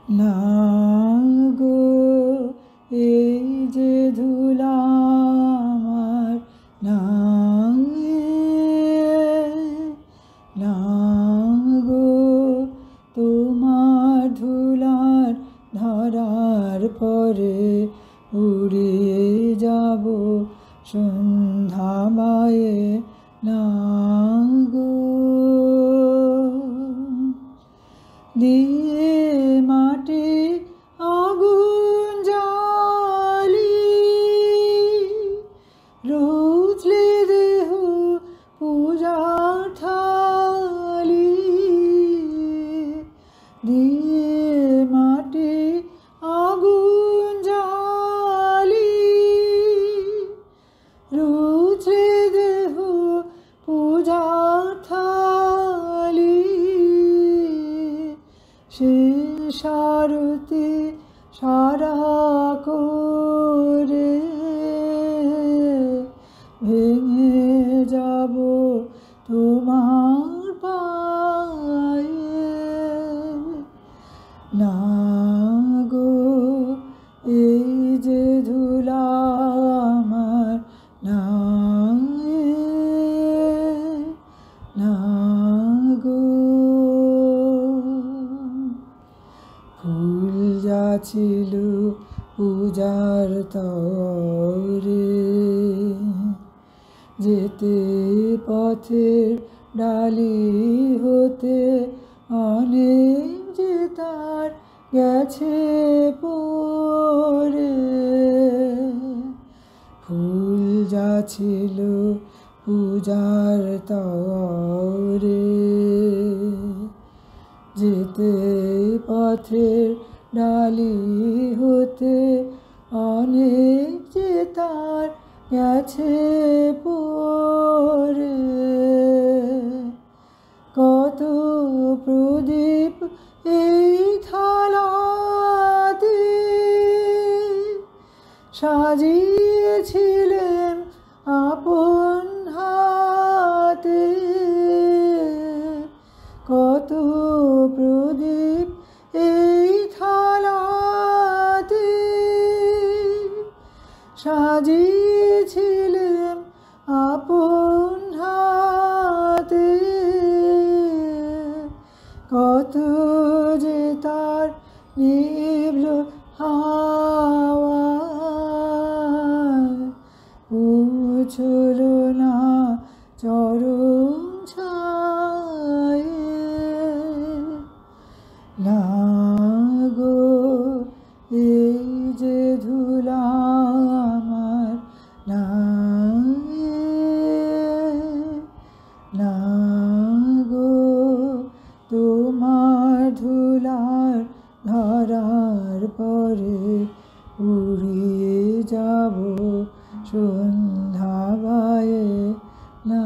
না গো এই যে ধুলা আমার, না না গো তোমার ধুলার ধরার পরে উড়িয়ে যাব সন্ধ্যাময়ে, না গো দিয়ে মাটি আগুন জ্বালি রুচলে দেহ পূজার থালি, দিয়ে মাটি আগুন জ্বালি রুচলে দেহ পূজার থালি, সে সারতি সারা করে ভেঙে যাব তোমার পায়ে, না গো এই যে ধুলা আমার, না না গো ফুল যাছিল পূজার তরে যেতে পথের ডালি হতে অনেক যে তার গেছে পরে, ফুল যাছিল পূজার তরে যেতে পথের ডালি হতে অনেক যে তার গেছে পরে, কত প্রদীপ এই থালাতে সাজিয়েছিলেন আপন হাতে, কত প্রদীপ এই থালাতে সাজিয়েছিলেন আপন হাতে, কত যে তার নিভল হাওয়া পৌঁছল না চরম ছায়ে, না গো এই যে ধুলা আমার, না না গো তোমার ধুলার ধরার পরে উড়িয়ে যাব সন্ধ্যাময়ে, না।